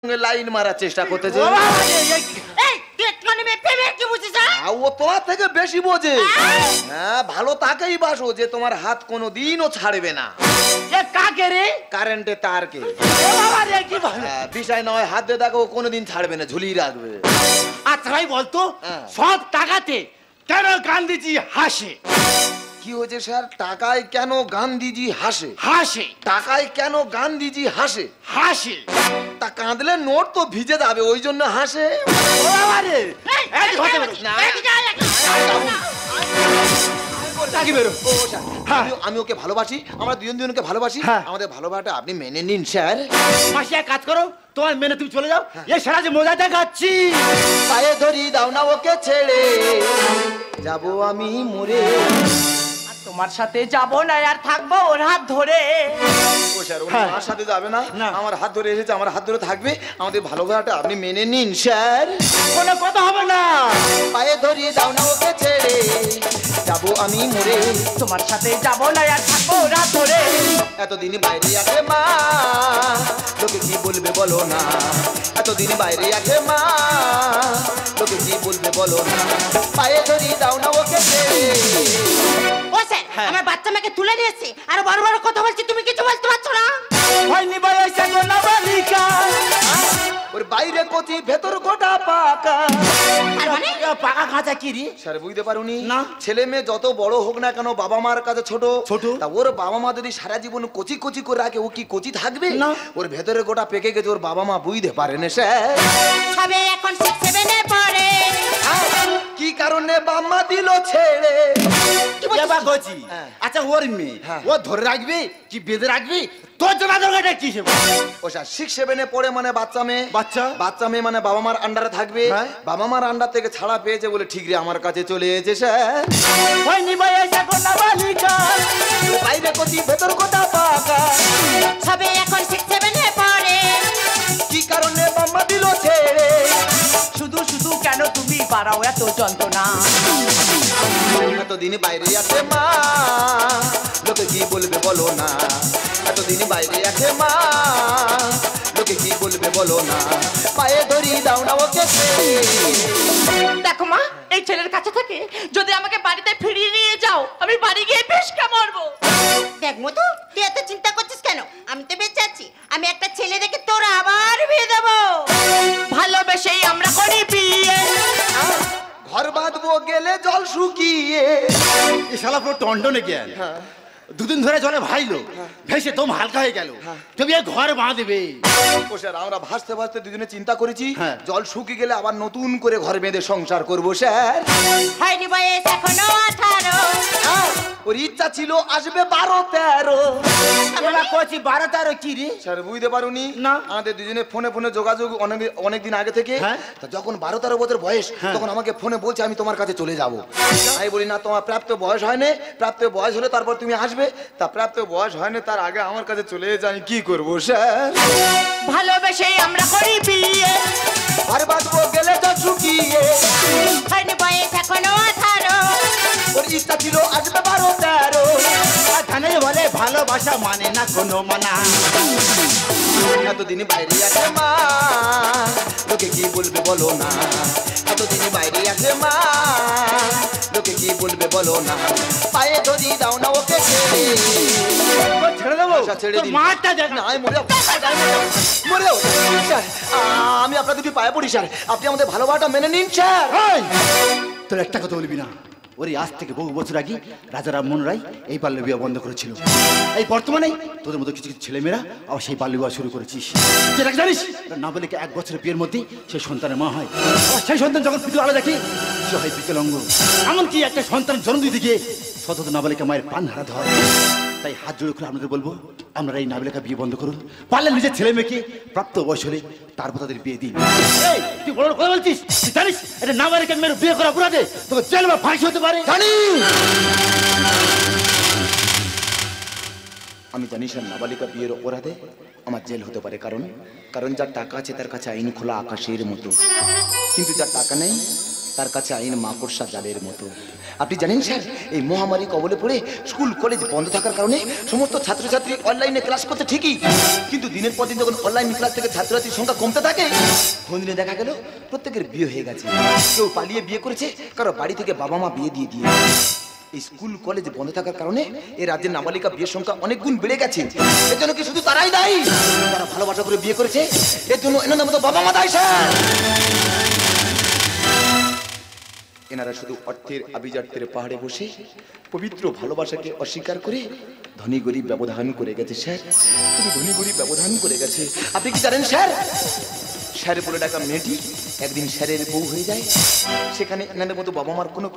Line মারার চেষ্টা করতেছে। ও তোমার থেকে বেশি বোঝে। হ্যাঁ, ভালো তাকেই বাসো যে তোমার হাত কোনোদিনও ছাড়বে না। কাকে রে? কারেন্টে তারকে। বিষয় নয়, হাত দিয়ে দেখো কোনোদিন ছাড়বে না, ঝুলিয়ে রাখবে। আচ্ছা ভাই বলতো, সব টাকাতে কেন গান্ধীজি হাসে? কি হয়েছে স্যার? টাকায় কেন গান্ধীজি হাসে? হাসে। টাকায় কেন গান্ধীজি হাসে? হাসে। তা কাঁদলে নোট তো ভিজে যাবে, ওই জন্য হাসে। আমি ওকে ভালোবাসি, আমরা দুজনকে ভালোবাসি। আমাদের ভালোবাসাটা আপনি মেনে নিন স্যার। মাসি এক কাজ করো, তোমার মেনে তুমি চলে যাও। এ সারা যে মজা দেখাচ্ছি। পায়ে ধরি দাও না ওকে ছেড়ে, যাবো আমি মরে। তোমার সাথে যাব না আর থাকবো ওর হাত ধরে। ও স্যার, আমার সাথে যাবে না, আমার হাত ধরে এসেছে, আমার হাত ধরে থাকবে। আমাদের ভালোবাসাটা আপনি মেনে নিন স্যার। কোনো কথা হবে না। পায়ে ধরি দাও না ওকে ছেড়ে, যাবো আমি মরে। তোমার সাথে যাব না আর থাকবো ওর হাত ধরে। এতদিন বাইরে আছে মা, লোকে কি বলবে বলো না। এতদিন বাইরে আছে মা, লোকে কি বলবে বলো না। পায়ে ধরি দাও না ওকে ছেড়ে। ও স্যার, আমার বাচ্চা মেয়েকে তুলে নিয়েছে আর বড় বড় কথা বলছি, তুমি কিছু বলতে পারছো না? হয়নি বয়সে গোনা বালিকা, ওর বাইরে কচি ভেতর গোটা পাকা। আর মানে পাকা কাঁচা কি রে? স্যার বুঝতে পারুনি না। ছেলে মেয়ে যত বড় হোক না কেন বাবা মার কাছে ছোট ছোট। তা ওর বাবা মা যদি সারা জীবন কচি কচি করে রাখে, ও কি কচি থাকবে না। ওর ভেতরে গোটা পেকে গেছে, ওর বাবা মা বুঝতে পারে না স্যার। সবে এখন 6-7 এ পড়ে। কি কারণে বাবা দিল ছেড়ে? আচ্ছা ওর মেয়ে ও ধরে রাখবে কি বেঁধে রাখবে? তোর জন্য দরকারটা কি? ও স্যার 6-7 এ পড়ে মানে বাচ্চা মেয়ে। বাচ্চা মেয়ে মানে বাবা মার আন্ডারে থাকবে। বাবা মার আন্ডার থেকে ছাড়া পেয়েছে বলে ঠিক রে আমার কাছে চলে এসেছে স্যার। হয়নি বয়সে গোনা বালিকা, বাইরে কচি ভেতর গোটা পাকা। সবে এখন 6-7 এ পড়ে। কি কারণে বাবা দিল ছেড়ে? শুধু শুধু কেন তুমি বাড়াও এত যন্ত্রণা? এতদিন বাইরে আছে মা, লোকে কি বলবে বলো না। এতদিন বাইরে আছে মা, লোকে কি বলবে বলো না। পায়ে ধরি দাও না ওকে ছেড়ে। দেখো মা, এই ছেলের কাছে থেকে যদি আমাকে বাড়িতে ফিরিয়ে নিয়ে যাও, আমি বাড়ি গিয়ে বেশকা মরবো। দেখ মধু, তুই এত চিন্তা করছিস কেন? আমি তো বেঁচে আছি। আমি একটা ছেলে দেখে তোর আবার বিয়ে দেবো। ভালোবেসেই আমরা করি বিয়ে। ঘর বাঁধবো গেলে জল শুকিয়ে। এ শালা পুরো টন্ডনে গেল। দুদিন ধরে জলে ভাইলো, ভেসে তোম হালকা হয়ে গেল। তুমি ঘর বাঁধবে। ও স্যার, আমরা ভাসতে ভাসতে দুজনে চিন্তা করেছি জল শুকিয়ে গেলে আবার নতুন করে ঘর বেঁধে সংসার করবো স্যার। হয়নি বয়স এখনো 18। ওর ইচ্ছা ছিল আসবে 12-13। এবার কচি 12-13 কি রে? স্যার বুঝতে পারুনি না। আমাদের দুজনে ফোনে ফোনে যোগাযোগ অনেকদিন আগে থেকে। তা যখন 12-13 বছর বয়স তখন আমাকে ফোনে বলছে আমি তোমার কাছে চলে যাবো। আমি বলি না, তোমার প্রাপ্ত বয়স হয়নি, প্রাপ্ত বয়স হলে তারপর তুমি আসবে। তা প্রাপ্ত বয়স হয়নি, তার আগে আমার কাছে চলে যেতে আমি কি করবো স্যার? ভালোবেসেই আমরা করি বিয়ে। আর বাঁধবো গেলে জল শুকিয়ে। হয়নি বয়স এখনো 18। ওর ইচ্ছা ছিল আসবে 12-13। ধানে বলে ভালোবাসা মানে না কোনো মানা। এতদিন বাইরে আছে মা, লোকে কি বলবে বলো না। এতদিন বাইরে আছে মা, লোকে কি বলবে বলো না। পায়ে ধরি দাও না ওকে ছেড়ে। ছেড়ে দেবো? ছেড়ে দিন। মারটা দেখ না। আমি মরে যাবো স্যার। আমি আপনার দুটি পায়ে পড়ি স্যার, আপনি আমাদের ভালোবাসাটা মেনে নিন স্যার। তোর একটা কথা বলবি না। ওরে আজ থেকে বহু বছর আগে রাজা রামমোহন রায় এই বাল্য বিবাহ বন্ধ করেছিল। এই বর্তমানে তোদের মতো কিছু কিছু ছেলেমেয়েরা আবার সেই বাল্য বিবাহ শুরু করেছিস। যেটা জানিস না বলে 1 বছরের বিয়ের মধ্যে সেই সন্তানের মা হয়। আর সেই সন্তান যখন পৃথিবী আলো দেখে সে হয় বিকলাঙ্গ। এমনকি একটা সন্তান জন্ম দিতে গিয়ে শত নাবালিকা মায়ের প্রাণ হারাতে হয়। তাই হাত জোড়ে করে আপনাদের বলবো, আপনারা এই নাবালিকা বিয়ে বন্ধ করুন। পারলে নিজের ছেলে মেয়েকে প্রাপ্ত বয়স হলে তারপর তাদের বিয়ে দিন। তুই বড় কথা বলছিস? তুই জানিস এটা নাবালিকা মেয়ের বিয়ে করা অপরাধে তোকে জেল বা ফাঁসি হতে পারে? জানি, আমি জানি স্যার নাবালিকা বিয়ের অপরাধে আমার জেল হতে পারে। কারণ যার টাকা আছে তার কাছে আইন খোলা আকাশের মতো, কিন্তু যার টাকা নেই তার কাছে আইন মাকড়সা জালের মতো। আপনি জানেন স্যার, এই মহামারী কবলে পড়ে স্কুল কলেজ বন্ধ থাকার কারণে সমস্ত ছাত্রছাত্রী অনলাইনে ক্লাস করতে ঠিকই, কিন্তু দিনের পর দিন যখন অনলাইন ক্লাস থেকে ছাত্রছাত্রীর সংখ্যা কমতে থাকে, দিনে দেখা গেল প্রত্যেকের বিয়ে হয়ে গেছে। কেউ পালিয়ে বিয়ে করেছে, কারো বাড়ি থেকে বাবা মা বিয়ে দিয়ে দিয়ে। এই স্কুল কলেজ বন্ধ থাকার কারণে এই রাজ্যের নাবালিকা বিয়ের সংখ্যা অনেক গুণ বেড়ে গেছে। এর জন্য কি শুধু তারাই দায়ী? তারা ভালোবাসা করে বিয়ে করেছে, এর জন্য এনাদের মতো বাবা মা দায়ী স্যার। এনারা শুধু অর্থের আভিজাত্যের পাহাড়ে বসে পবিত্র ভালোবাসাকে অস্বীকার করে ধনী গরিব ব্যবধান করে গেছে স্যার, শুধু ধনী গরিব ব্যবধান করে গেছে। আপনি কি জানেন স্যার, স্যার বলে ডাকা মেয়েটি একদিন স্যারের বউ হয়ে যায়, সেখানে এনাদের মতো বাবা মার কোনো